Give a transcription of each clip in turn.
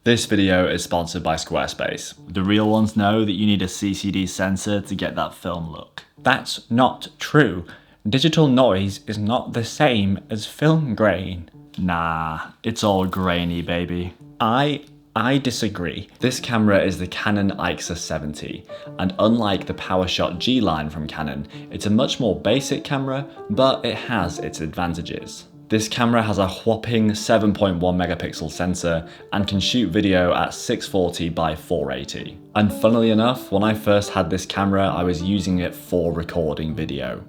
This video is sponsored by Squarespace. The real ones know that you need a CCD sensor to get that film look. That's not true. Digital noise is not the same as film grain. Nah, it's all grainy, baby. I disagree. This camera is the Canon IXUS 70, and unlike the Powershot G9 from Canon, it's a much more basic camera, but it has its advantages. This camera has a whopping 7.1 megapixel sensor and can shoot video at 640 by 480. And funnily enough, when I first had this camera, I was using it for recording video.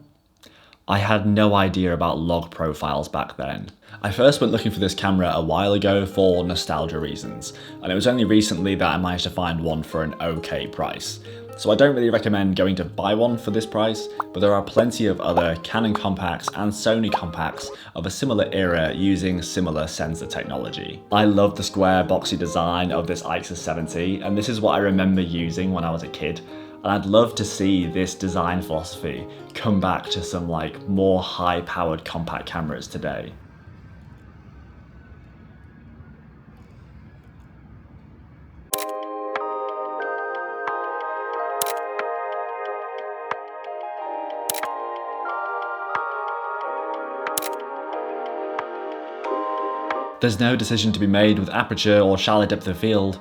I had no idea about log profiles back then. I first went looking for this camera a while ago for nostalgia reasons, and it was only recently that I managed to find one for an okay price. So I don't really recommend going to buy one for this price, but there are plenty of other Canon compacts and Sony compacts of a similar era using similar sensor technology. I love the square boxy design of this IXUS 70, and this is what I remember using when I was a kid. And I'd love to see this design philosophy come back to some more high-powered compact cameras today. There's no decision to be made with aperture or shallow depth of field.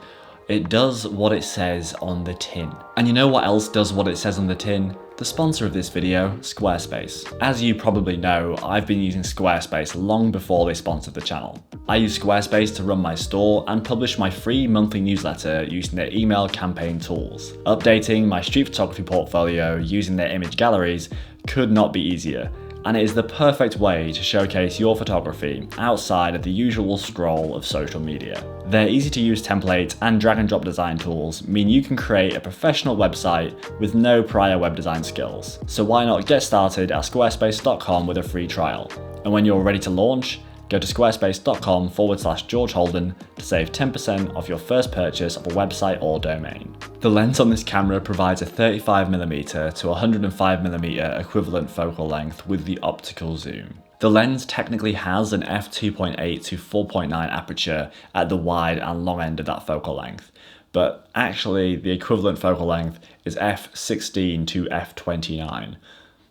It does what it says on the tin. And you know what else does what it says on the tin? The sponsor of this video, Squarespace. As you probably know, I've been using Squarespace long before they sponsored the channel. I use Squarespace to run my store and publish my free monthly newsletter using their email campaign tools. Updating my street photography portfolio using their image galleries could not be easier, and it is the perfect way to showcase your photography outside of the usual scroll of social media. Their easy to use templates and drag and drop design tools mean you can create a professional website with no prior web design skills. So why not get started at squarespace.com with a free trial? And when you're ready to launch, go to squarespace.com/GeorgeHolden to save 10% off your first purchase of a website or domain. The lens on this camera provides a 35mm to 105mm equivalent focal length with the optical zoom. The lens technically has an f2.8 to 4.9 aperture at the wide and long end of that focal length, but actually the equivalent focal length is f16 to f29.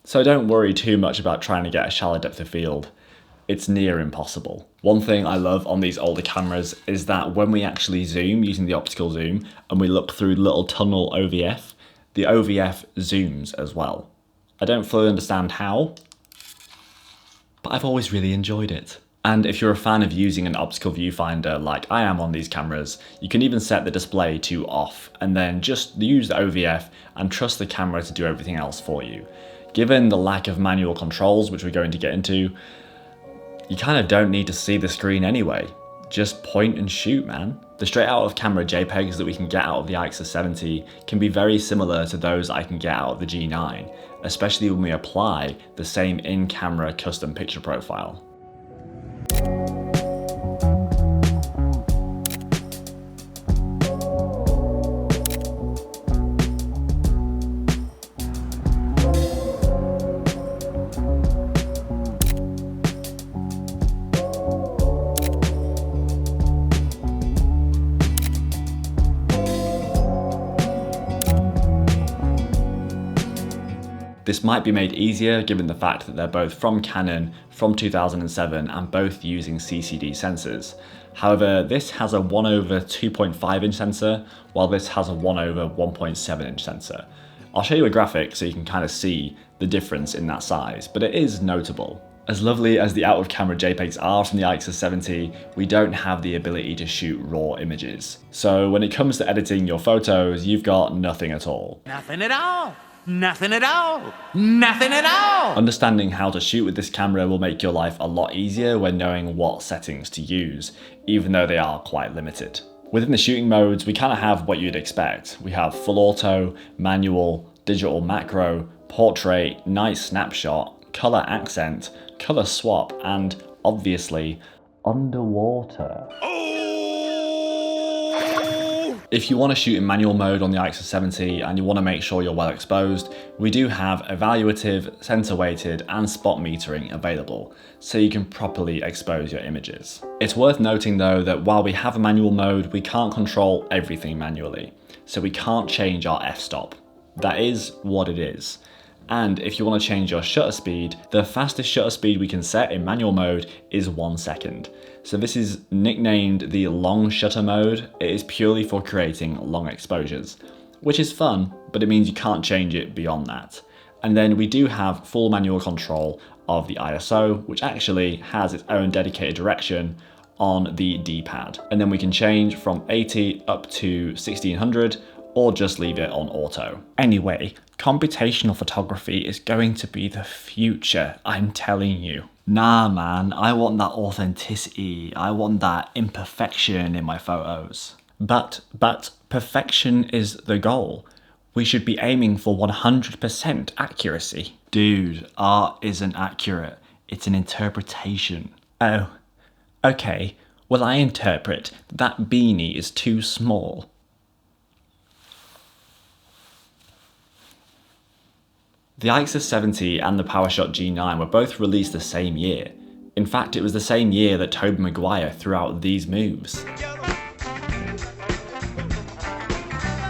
So don't worry too much about trying to get a shallow depth of field. It's near impossible. One thing I love on these older cameras is that when we actually zoom using the optical zoom and we look through little tunnel OVF, the OVF zooms as well. I don't fully understand how, but I've always really enjoyed it. And if you're a fan of using an optical viewfinder like I am on these cameras, you can even set the display to off and then just use the OVF and trust the camera to do everything else for you. Given the lack of manual controls, which we're going to get into, you kind of don't need to see the screen anyway. Just point and shoot, man. The straight out of camera JPEGs that we can get out of the IXUS 70 can be very similar to those I can get out of the G9, especially when we apply the same in-camera custom picture profile. This might be made easier given the fact that they're both from Canon from 2007 and both using CCD sensors. However, this has a 1/2.5 inch sensor, while this has a 1/1.7 inch sensor. I'll show you a graphic so you can kind of see the difference in that size, but it is notable. As lovely as the out-of-camera JPEGs are from the IXUS 70, we don't have the ability to shoot raw images. So when it comes to editing your photos, you've got nothing at all. Nothing at all. Nothing at all. Nothing at all. Understanding how to shoot with this camera will make your life a lot easier when knowing what settings to use, even though they are quite limited. Within the shooting modes, we kind of have what you'd expect. We have full auto, manual, digital macro, portrait, night snapshot, color accent, color swap, and obviously underwater. If you want to shoot in manual mode on the IXUS 70 and you want to make sure you're well exposed, we do have evaluative, center weighted and spot metering available, so you can properly expose your images. It's worth noting though that while we have a manual mode, we can't control everything manually, so we can't change our f-stop. That is what it is. And if you want to change your shutter speed, the fastest shutter speed we can set in manual mode is 1 second. So this is nicknamed the long shutter mode. It is purely for creating long exposures, which is fun, but it means you can't change it beyond that. And then we do have full manual control of the ISO, which actually has its own dedicated direction on the D-pad. And then we can change from 80 up to 1600 or just leave it on auto. Anyway, computational photography is going to be the future, I'm telling you. Nah man, I want that authenticity, I want that imperfection in my photos. But perfection is the goal. We should be aiming for 100% accuracy. Dude, art isn't accurate, it's an interpretation. Oh, okay, well I interpret that beanie is too small. The IXUS 70 and the Powershot G9 were both released the same year. In fact, it was the same year that Tobey Maguire threw out these moves.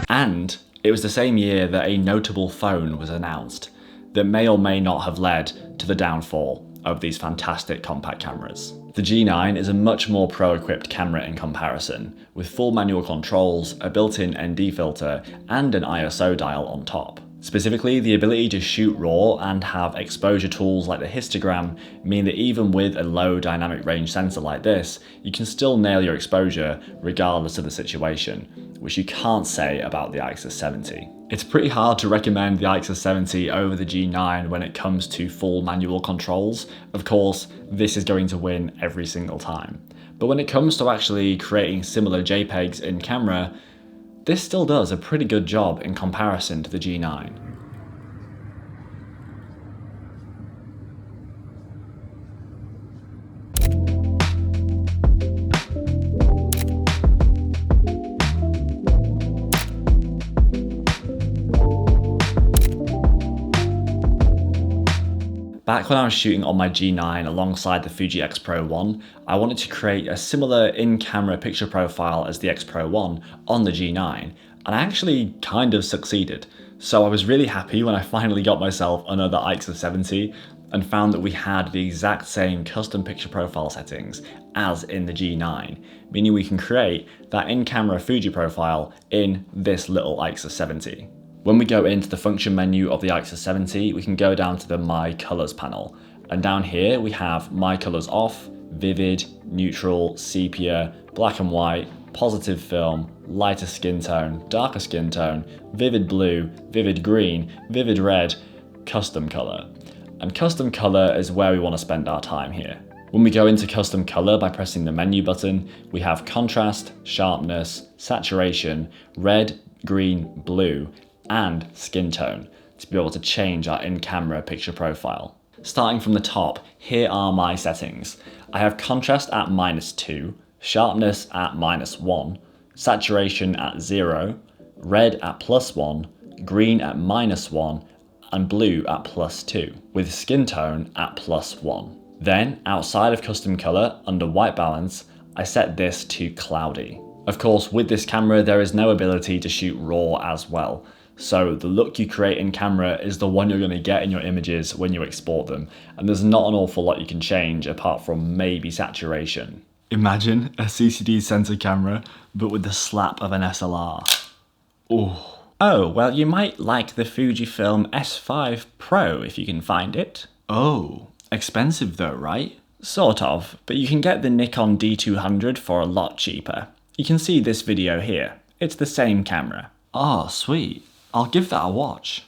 And it was the same year that a notable phone was announced that may or may not have led to the downfall of these fantastic compact cameras. The G9 is a much more pro-equipped camera in comparison, with full manual controls, a built-in ND filter, and an ISO dial on top. Specifically, the ability to shoot RAW and have exposure tools like the histogram mean that even with a low dynamic range sensor like this, you can still nail your exposure regardless of the situation, which you can't say about the IXUS 70. It's pretty hard to recommend the IXUS 70 over the G9 when it comes to full manual controls. Of course, this is going to win every single time. But when it comes to actually creating similar JPEGs in camera, this still does a pretty good job in comparison to the G9. Back when I was shooting on my G9 alongside the Fuji X Pro 1, I wanted to create a similar in-camera picture profile as the X Pro 1 on the G9, and I actually kind of succeeded. So I was really happy when I finally got myself another IXUS 70 and found that we had the exact same custom picture profile settings as in the G9, meaning we can create that in-camera Fuji profile in this little IXUS 70. When we go into the function menu of the IXUS 70, we can go down to the My Colors panel. And down here we have My Colors Off, Vivid, Neutral, Sepia, Black and White, Positive Film, Lighter Skin Tone, Darker Skin Tone, Vivid Blue, Vivid Green, Vivid Red, Custom Color. And Custom Color is where we want to spend our time here. When we go into Custom Color by pressing the menu button, we have Contrast, Sharpness, Saturation, Red, Green, Blue, and Skin Tone to be able to change our in-camera picture profile. Starting from the top, here are my settings. I have contrast at -2, sharpness at -1, saturation at 0, red at +1, green at -1, and blue at +2, with skin tone at +1. Then, outside of custom color, under white balance, I set this to cloudy. Of course, with this camera, there is no ability to shoot RAW as well. So the look you create in camera is the one you're going to get in your images when you export them, and there's not an awful lot you can change apart from maybe saturation. Imagine a CCD sensor camera, but with the slap of an SLR. Ooh. Oh, well you might like the Fujifilm S5 Pro if you can find it. Oh, expensive though, right? Sort of, but you can get the Nikon D200 for a lot cheaper. You can see this video here. It's the same camera. Oh, sweet. I'll give that a watch.